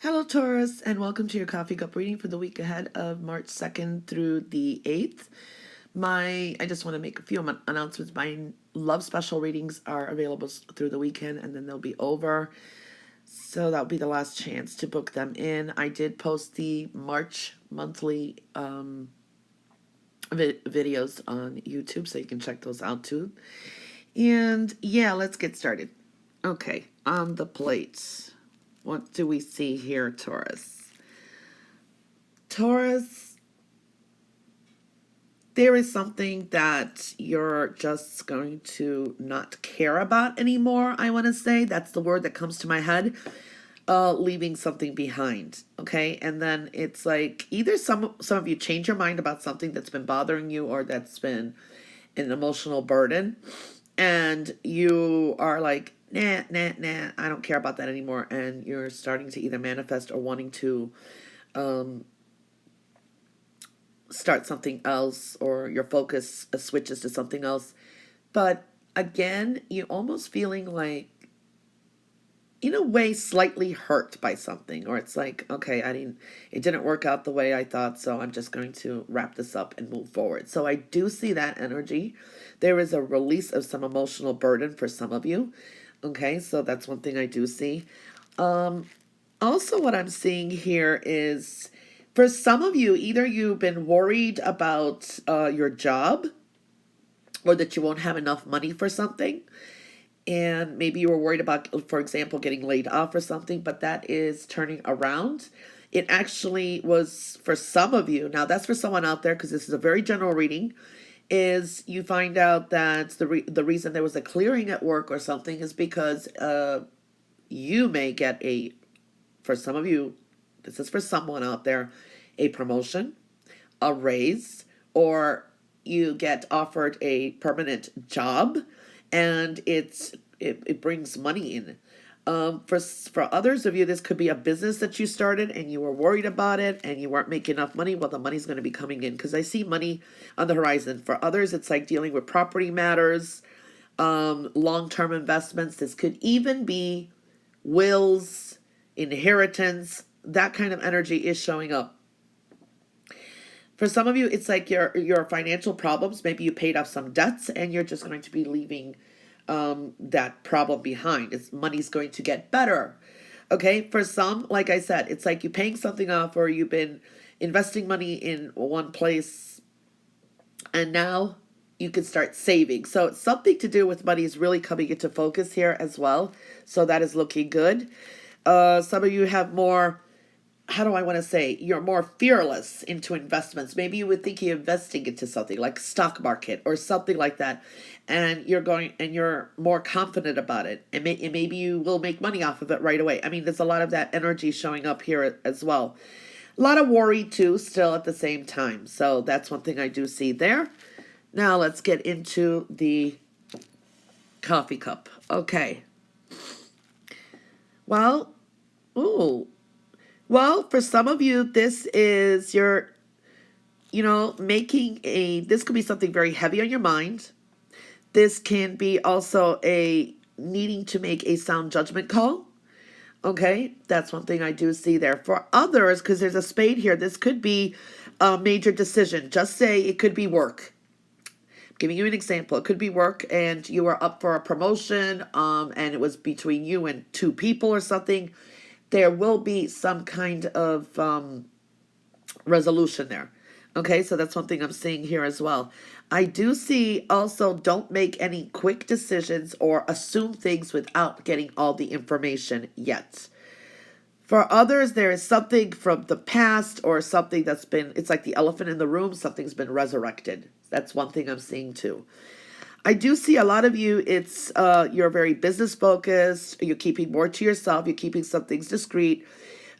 Hello, Taurus, and welcome to your coffee cup reading for the week ahead of March 2nd through the 8th. I just want to make a few announcements. My love special readings are available through the weekend, and then they'll be over. So that'll be the last chance to book them in. I did post the March monthly videos on YouTube, so you can check those out too. And yeah, let's get started. Okay, on the plate, what do we see here, Taurus? Taurus, there is something that you're just going to not care about anymore, I want to say. That's the word that comes to my head. Leaving something behind, okay? And then it's like either some of you change your mind about something that's been bothering you or that's been an emotional burden, and you are like, nah, I don't care about that anymore, and you're starting to either manifest or wanting to start something else, or your focus switches to something else. But again, you almost feeling like, in a way, slightly hurt by something, or it's like, okay, it didn't work out the way I thought, so I'm just going to wrap this up and move forward. So I do see that energy. There is a release of some emotional burden for some of you. Okay, so that's one thing I do see. Also, what I'm seeing here is, for some of you, either you've been worried about your job, or that you won't have enough money for something. And maybe you were worried about, for example, getting laid off or something, but that is turning around. It actually was for some of you. Now, that's for someone out there, because this is a very general reading. Is you find out that the reason there was a clearing at work or something is because you may get for some of you, this is for someone out there, a promotion, a raise, or you get offered a permanent job, and it brings money in. For others of you, this could be a business that you started and you were worried about it and you weren't making enough money. Well, the money's going to be coming in, because I see money on the horizon. For others, it's like dealing with property matters, long-term investments. This could even be wills, inheritance. That kind of energy is showing up. For some of you, it's like your financial problems. Maybe you paid off some debts and you're just going to be leaving that problem behind. Money's going to get better. Okay, for some, like I said, it's like you're paying something off, or you've been investing money in one place, and now you can start saving. So it's something to do with money is really coming into focus here as well. So that is looking good. Some of you have more, how do I want to say, you're more fearless into investments. Maybe you would think you're investing into something like stock market or something like that, and you're more confident about it, and maybe you will make money off of it right away. I mean, there's a lot of that energy showing up here as well. A lot of worry too, still at the same time. So that's one thing I do see there. Now let's get into the coffee cup. Okay. Well, ooh. Well, for some of you, this is this could be something very heavy on your mind. This can be also a needing to make a sound judgment call. Okay, that's one thing I do see there. For others, because there's a spade here, this could be a major decision. Just say it could be work. I'm giving you an example. It could be work, and you were up for a promotion, and it was between you and two people or something. There will be some kind of resolution there. Okay, so that's one thing I'm seeing here as well. I do see also, don't make any quick decisions or assume things without getting all the information yet. For others, there is something from the past, or something it's like the elephant in the room, something's been resurrected. That's one thing I'm seeing too. I do see a lot of you, it's you're very business focused, you're keeping more to yourself, you're keeping some things discreet.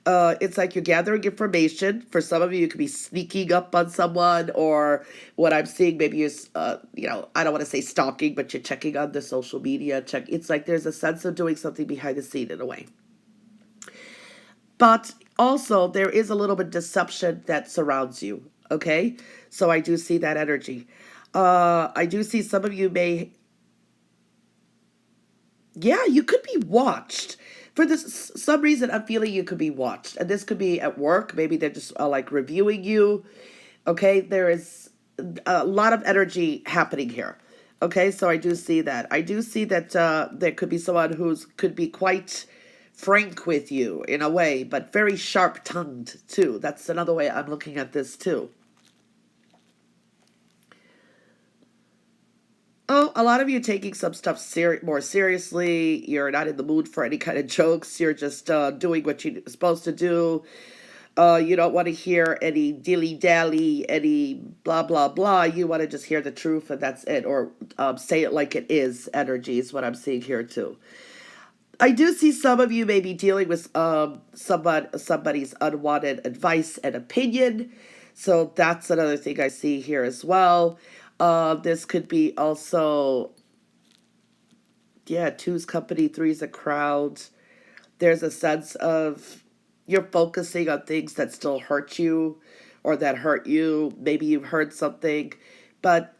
It's like you're gathering information. For some of you, you could be sneaking up on someone, or what I'm seeing, maybe you're, I don't want to say stalking, but you're checking on the social media. It's like there's a sense of doing something behind the scene in a way. But also, there is a little bit of deception that surrounds you. Okay, so I do see that energy. I do see some of you you could be watched. For this some reason, I'm feeling you could be watched, and this could be at work. Maybe they're just like reviewing you. Okay, there is a lot of energy happening here. Okay, so I do see that. I do see that there could be someone who's could be quite frank with you in a way, but very sharp tongued too. That's another way I'm looking at this too. Oh, a lot of you taking some stuff more seriously. You're not in the mood for any kind of jokes. You're just doing what you're supposed to do. You don't want to hear any dilly dally, any blah blah blah. You want to just hear the truth, and that's it, or say it like it is. Energy is what I'm seeing here too. I do see some of you may be dealing with somebody's unwanted advice and opinion. So that's another thing I see here as well. This could be also, yeah, two's company, three's a crowd. There's a sense of you're focusing on things that still hurt you or that hurt you. Maybe you've heard something, but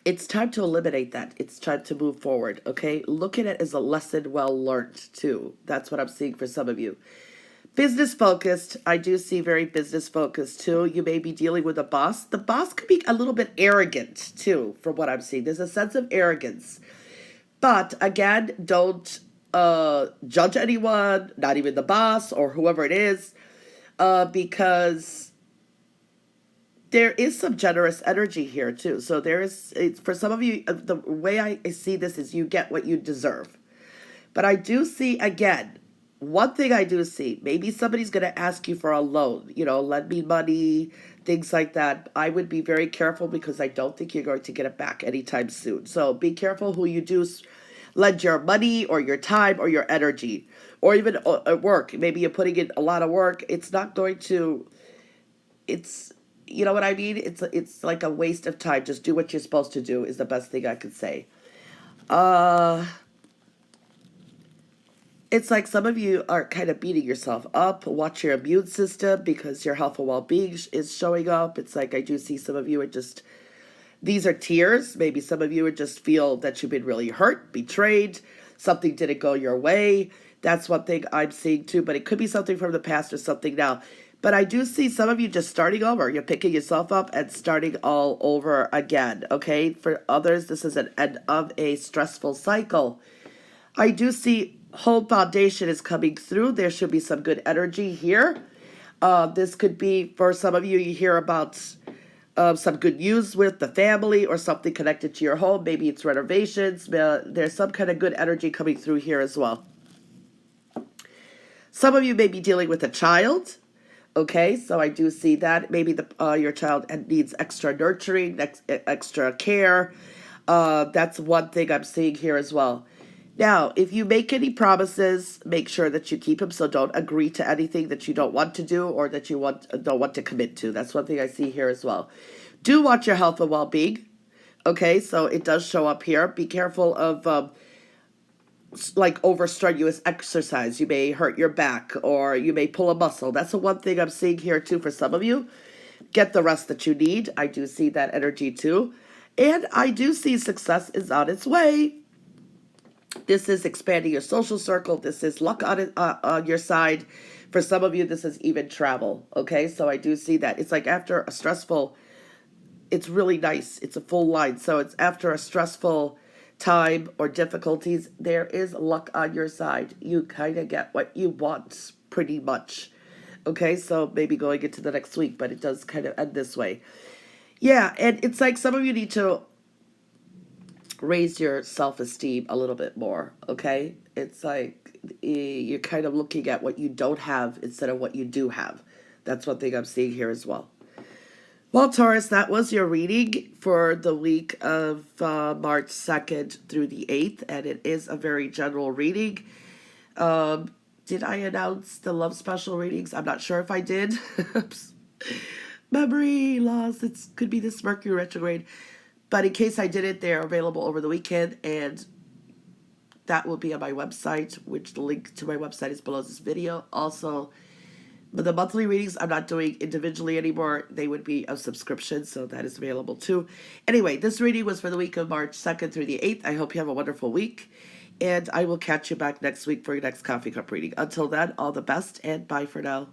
it's time to eliminate that. It's time to move forward, okay? Look at it as a lesson well learned, too. That's what I'm seeing for some of you. Business focused. I do see very business focused, too. You may be dealing with a boss. The boss could be a little bit arrogant, too, from what I'm seeing. There's a sense of arrogance. But, again, don't judge anyone, not even the boss or whoever it is, because there is some generous energy here too. So there is, for some of you, the way I see this is you get what you deserve. But I do see, again, one thing I do see, maybe somebody's going to ask you for a loan, lend me money, things like that. I would be very careful because I don't think you're going to get it back anytime soon. So be careful who you do lend your money or your time or your energy, or even at work. Maybe you're putting in a lot of work. It's not going to, it's, you know what I mean? It's like a waste of time. Just do what you're supposed to do is the best thing I could say. It's like some of you are kind of beating yourself up. Watch your immune system because your health and well-being is showing up. It's like I do see some of you are just, these are tears. Maybe some of you would just feel that you've been really hurt, betrayed, something didn't go your way. That's one thing I'm seeing too, but it could be something from the past or something now. But I do see some of you just starting over. You're picking yourself up and starting all over again, okay? For others, this is an end of a stressful cycle. I do see home foundation is coming through. There should be some good energy here. This could be, for some of you, you hear about some good news with the family or something connected to your home. Maybe it's renovations. There's some kind of good energy coming through here as well. Some of you may be dealing with a child. Okay, so I do see that. Maybe your child needs extra nurturing, extra care. That's one thing I'm seeing here as well. Now, if you make any promises, make sure that you keep them. So don't agree to anything that you don't want to do or that you don't want to commit to. That's one thing I see here as well. Do watch your health and well-being. Okay, so it does show up here. Be careful of like over strenuous exercise. You may hurt your back or you may pull a muscle. That's the one thing I'm seeing here too for some of you. Get the rest that you need. I do see that energy too. And I do see success is on its way. This is expanding your social circle. This is luck on your side. For some of you, this is even travel. Okay, so I do see that. It's like after a stressful, it's really nice. It's a full line. So it's after a stressful time or difficulties, there is luck on your side. You kind of get what you want pretty much. Okay, so maybe going into the next week, but it does kind of end this way. Yeah, and it's like some of you need to raise your self-esteem a little bit more, okay? It's like you're kind of looking at what you don't have instead of what you do have. That's one thing I'm seeing here as well. Well, Taurus, that was your reading for the week of March 2nd through the 8th, and it is a very general reading. Did I announce the love special readings? I'm not sure if I did. Memory loss. It could be this Mercury retrograde. But in case I didn't, they're available over the weekend, and that will be on my website, which the link to my website is below this video. Also, but the monthly readings I'm not doing individually anymore. They would be a subscription, so that is available too. Anyway, this reading was for the week of March 2nd through the 8th. I hope you have a wonderful week. And I will catch you back next week for your next coffee cup reading. Until then, all the best and bye for now.